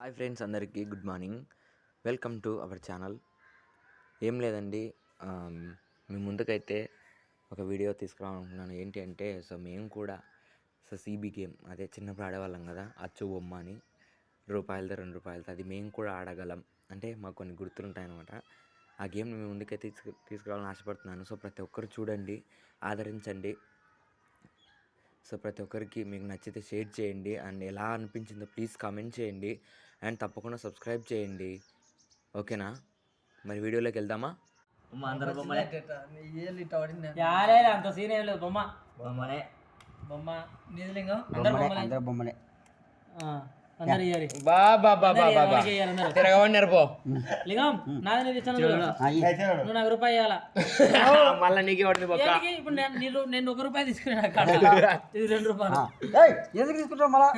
Hi friends, అందరికీ good morning. Welcome to our channel. ఏం లేదండి, మీ ముందుకైతే ఒక వీడియో తీసుకురావాలనుకున్నాను. ఏంటి అంటే మేము కూడా సీబీ గేమ్, అదే చిన్నప్పుడు ఆడేవాళ్ళం కదా, అచ్చు బొమ్మ అని రూపాయలతో ₹2 అది మేము కూడా ఆడగలం. అంటే మాకు కొన్ని గుర్తుంటాయి అన్నమాట. ఆ గేమ్ మీ ముందుకైతే తీసుకురావాలని ఆశపడుతున్నాను. సో ప్రతి ఒక్కరు చూడండి, ఆదరించండి. సో ప్రతి ఒక్కరికి మీకు నచ్చితే షేర్ చేయండి, అండ్ ఎలా అనిపించిందో ప్లీజ్ కామెంట్ చేయండి, అండ్ తప్పకుండా సబ్స్క్రైబ్ చేయండి. ఓకేనా? మరి వీడియోలోకి వెళ్దామా? అంత సీన్ ఏం లేదు. బొమ్మ నీలింగం అందరు బొమ్మలే. లింగం నాది నీది ఇచ్చాను, నువ్వు నాకు రూపాయి ఇవ్వాలా. మళ్ళీ నీకే పడుతుంది బొక్క. ఇప్పుడు నేను ₹1 తీసుకున్నా, ఇది ₹2. ఎందుకు తీసుకుంటావు మళ్ళా?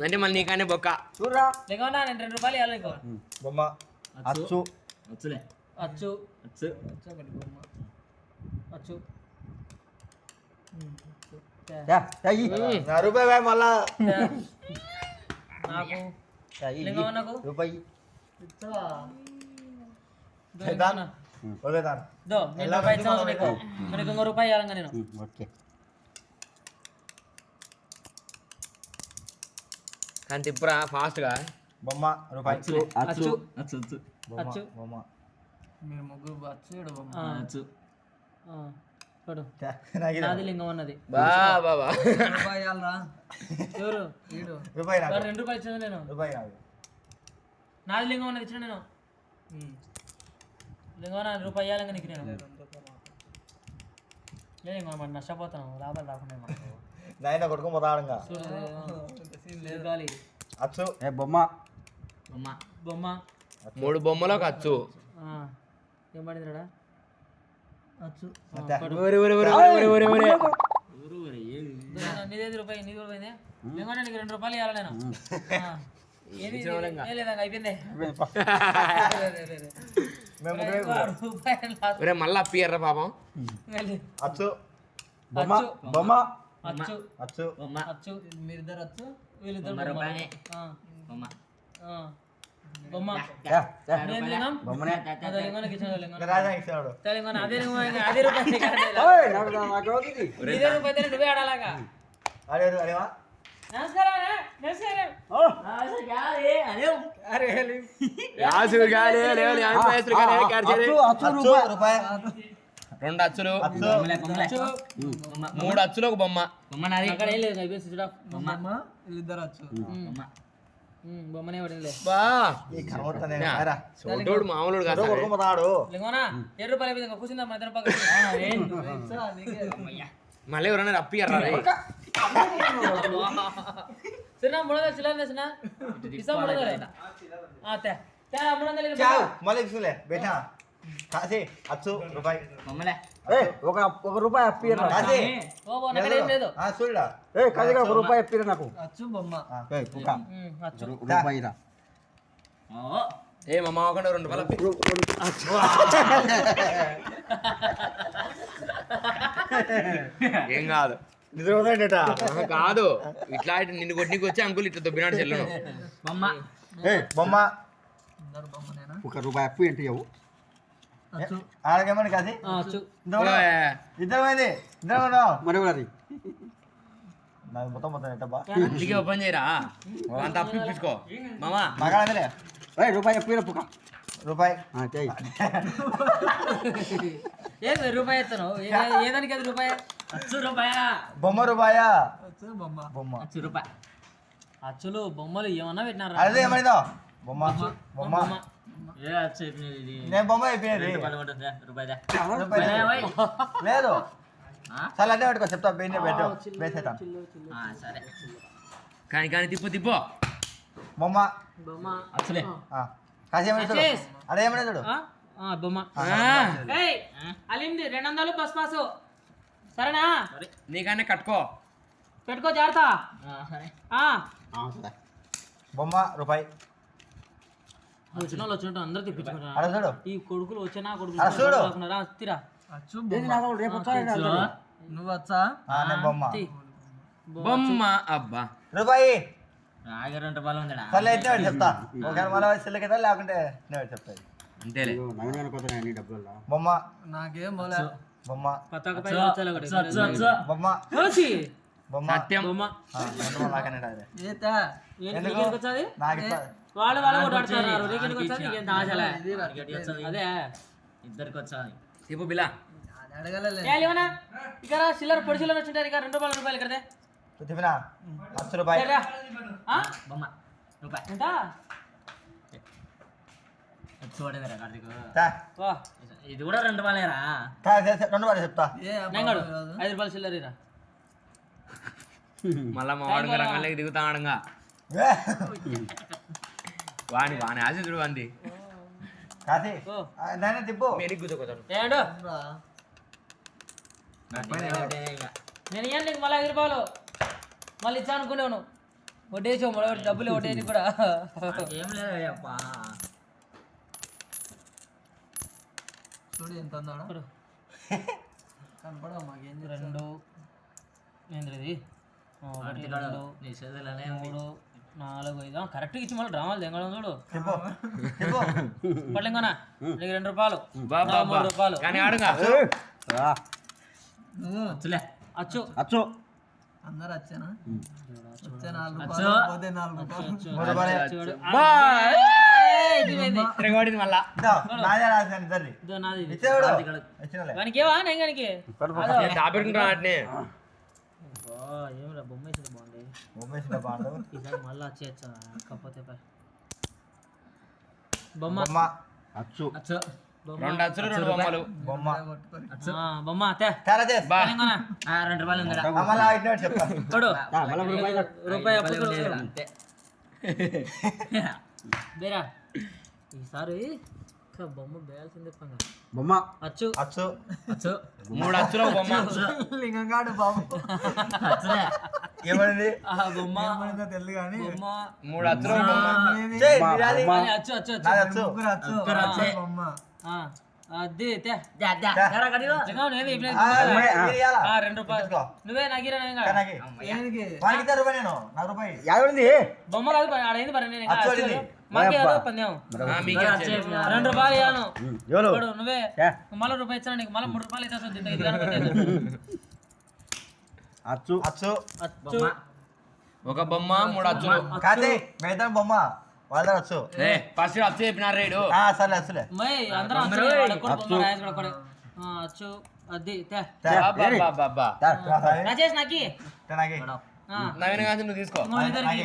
అంటే మళ్ళీ నీకనే బొక్క. చూడరా లింగం నేను ₹2 ఇవ్వాలి. నీకు బొమ్మ అచ్చు అచ్చు అచ్చు అచ్చు ఒకటి బొమ్మ అచ్చు. రూపాయి మళ్ళా నాకు లింగం నాకు రూపాయి నేను ₹1 ఇచ్చాను, నీకు ₹1 ఇవ్వాలంగా నేను. ఓకే, కానీ తిప్పురా ఫాస్ట్గా. బొమ్మ రూపాయి అచ్చు అచ్చు అచ్చు బొమ్మ మీరు ముగ్గురు అచ్చు అచ్చు చూడు. నాది లింగం అన్నది. బాబా ఎవరు రూపాయి ₹2 ఇచ్చాను నేను. రూపాయి నాది లింగం అన్నది ఇచ్చిన నేను. లింగం నా ₹1 ఇవ్వాలంగా నీకు నేను. లేదు ఇంకో మనం నష్టపోతాను, లాభాలు రాకుండా నాయన కొడుకు మొదలంగా గాలి. అచ్చు బొమ్మ బొమ్మ బొమ్మ 3 బొమ్మలకు అచ్చు. ఏం పడిందిరా? అచ్చు నీదేది ₹1, నీది ₹1. లింగం నీకు ₹2 ఇవ్వాలి నేను. అయిపోయింది. మళ్ళీ అప్పియర్రా పాపం. అచ్చు బొమ్మ బొమ్మ అచ్చు అచ్చు అచ్చు మీరిద్దరు అచ్చు, వీళ్ళిద్దరు బొమ్మ. బొమ్మ లింగం బొమ్మనే అదే లింగానికి ఇచ్చిన రాజా ఇస్తాడు. లింగం అదే ₹1 నువ్వే ఆడాలాగా. అరేవా రూపాయి 2 అచ్చులు, 3 అచ్చులు, ఒక బొమ్మ. వీళ్ళిద్దరు అచ్చు బొమ్మనే పడిందిలే. చోటోడు మామూలు కాదు. లింగోనా ₹7 అయిపోయింది. కూర్చుందా మన ఇద్దరు పక్కన. మళ్ళీ ఎవరన్నా అప్పియర్రా? సరేనా 300 చిల్లర వేసినా ఇస్తాం. 300 అచ్చు రూపాయి ₹1 అప్పిరా. లేదు ₹1 అప్పిరా నాకు. అచ్చు బొమ్మ అచ్చు రూపాయి ఏ మా మామకుండా ₹2 ఏం కాదు, కాదు ఇట్లా నిన్ను కొట్టికి వచ్చి అంకుల్ ఇట్లా దొబ్బినాడు చెల్లును. బొమ్మ బొమ్మ బొమ్మనేనా? ₹1 అప్పు ఏంటి ఆడకేమని కాదు. ఇద్దరు మరి నాకు మొత్తం ఇంటికి ఓపెన్ చేయరా, అంత అప్పు ఇప్పించుకో మామా. మగాడలే ₹1 అప్పు పుక్క రూపాయి ఏది ₹1 ఎత్తాను ఏదానికి? అది ₹1 అచ్చు రూపాయా బొమ్మ రూపాయా బొమ్మ బొమ్మ అచ్చు ₹1. అచ్చులు బొమ్మలు ఏమన్నా పెట్టినారా? అదే ఏమైందో బొమ్మ బొమ్మ నేను బొమ్మ అయిపోయినది లేదు. చాలా అదే పెట్టుకో, చెప్తా పెట్టు. సరే కానీ కానీ తిప్పు బొమ్మ బొమ్మ అచ్చులే కాసేమవుతాడు అదేమవుతాడు బొమ్మ. అలింది 200 బస్ పాసు. సరేనా? నీకన్నా కట్టుకో, పెట్టుకో జాగ్రత్త. బొమ్మ రూపాయి. వచ్చిన వాళ్ళు వచ్చినట్టు అందరూ తెప్పించుకుంటారు. ఈ కొడుకులు వచ్చినా కొడుకులు తిరా. నువ్వు వచ్చా బొమ్మ బొమ్మ అబ్బా రూపాయి ఆగరంట బలం ఉందడా సర్లే అయితే వాడు చెప్తా ఒకవేళ మళ్ళీ సిల్లకైతే లేకుంటే నేను చెప్తా అంతేలే బొమ్మ నాకేం బొమ్మ పతాక పై బొమ్మ బొమ్మ సత్యం బొమ్మ నాకనే రాదు. ఎందుకు వచ్చాది నాకు ఇస్తా. వాళ్ళు కొట్టాడుతున్నారు నీకెందుకు వచ్చాది నీకేం ఆశలే అదే ఇద్దరికి వచ్చాది చెప్పు బిలా అడగలే ఏమన్నా ఇక్కడ చిల్లర పొడి చిల్లర వచ్చింటారు ఇక్కడ ₹2 ఇక్కడదే చెప్పినా ₹10 బొమ్మ రూపాయి ఎంత చూడలేరా కార్తీక్ తా. వా ఇది కూడా ₹2 తా, ₹2 చెప్తా నెంగాడు ₹5 చిల్లర ఇరా మళ్ళా మా వాడికి రంగంలోకి దిగుతాడుగా ఏ. వాణి వాణి ఆశితుడు అంది కాశీ ఓ. నాయన తిప్పు మీరు గుర్తుకోతారు ఏండు నేను ఇవ్వండి నీకు మళ్ళీ ₹5 మళ్ళీ ఇచ్చా అనుకునేవాను వడ్డేసావు మళ్ళీ డబ్బులు వడ్డేది కూడా ఏం లేదయ్యప్పా చూడు ఎంత ఉందాడా ఇప్పుడు కనపడవు మాకేంది 2 ఏంద్రది 1 2 నీ చేతులనే 3 4 5 కరెక్ట్గా ఇచ్చి మళ్ళీ డ్రామాలు తెంగడం చూడు తిప్పు తిప్పు పట్లింగోనా నీకు ₹2 బాబా ₹3 కానీ ఆడుగా నువ్వు వచ్చులే అచ్చు అందరు వచ్చానా వచ్చే అచ్చు. ₹4 పోతే ₹4 అచ్చు చూడు. ఇది పోయింది. తిరగబడింది మళ్ళా ఇదో, నాదే రాశాను తల్లి ఇదో నాది ఇది. ఇచ్చేవాడు ఇచ్చినలే వానికేవా నెంగానికి దాపెట్టుకుంటున్నా వాటిని ఏమిరా బొమ్మ వేసింది బాగుంది బొమ్మేసిన బాగుండు ఈసారి మళ్ళీ వచ్చేయచ్చా కాకపోతే పై. బొమ్మ బొమ్మ అచ్చు బొమ్మ 2 అచ్చులు 2 బొమ్మలు బొమ్మ బొమ్మ అతే చాలా చేసి తెలంగాణ ₹2 ఉందడా మళ్ళా ఇచ్చినట్టు చెప్తా చూడు రూపాయి అప్పు లేదు, చూడు. అంతే బేరా ఈసారి ఇంకా బొమ్మ వేయాల్సిందే పంగ బొమ్మ అచ్చు అచ్చు అచ్చు 3 అచ్చులు ఒక బొమ్మ లింగంగాడు బాబు అచ్చులే ఏమైంది బొమ్మ ఏమైందో తెలియదు కానీ బొమ్మ 3 అచ్చులు ఒక బొమ్మ చెయ్, మీరాది. అది అచ్చు అచ్చు అచ్చు నాది అచ్చు ముగ్గురు అచ్చు బొమ్మ ఆ, అది తే ఎరా కడిగో జగన్ ఏది ఏం లేదు. మీరు ఇయ్యాలా? ₹2 తీసుకో. నువ్వే నాగిరా కనకి. ఏనికి వానికి ఇచ్చా రూపాయి నేను నాకు రూపాయి బొమ్మ కాదు పని, ఆడైంది పని నేను ఇంకా అచ్చు అచ్చు అడిగింది. లేదు. మాకే ఏదో పందెం మీకే వచ్చేది. ₹2 ఇవ్వను ఇప్పుడు నువ్వే మళ్ళీ రూపాయి ఇచ్చాను నీకు మళ్ళీ ₹3 ఇస్తా ఇది కనుక అచ్చు అచ్చు అచ్చు ఒక బొమ్మ 3 అచ్చులు కాదే మిగతా బొమ్మ వాళ్ళ దగ్గర వచ్చు ఫస్ట్ అచ్చు చెప్పినారు రేడు సర్లే అచ్చులే మై అందరం అచ్చు వాడు కూడా బొమ్మ రాయేసి కూడా కొడే. అచ్చు అది తే బాబా రాజేష్ నాకి తినకి నవీన గాంధీ నువ్వు తీసుకో ఇంకో ఇద్దరికి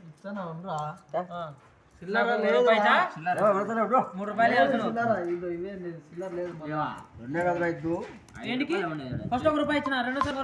ఇస్తానా ఉండరా చిల్లర ₹1 ఇచ్చా? ₹3 ఇవ్వాల్సిన ఇదో ఇవే చిల్లర లేదు ఏంటికి ఫస్ట్ ₹1 ఇచ్చిన రెండోసారి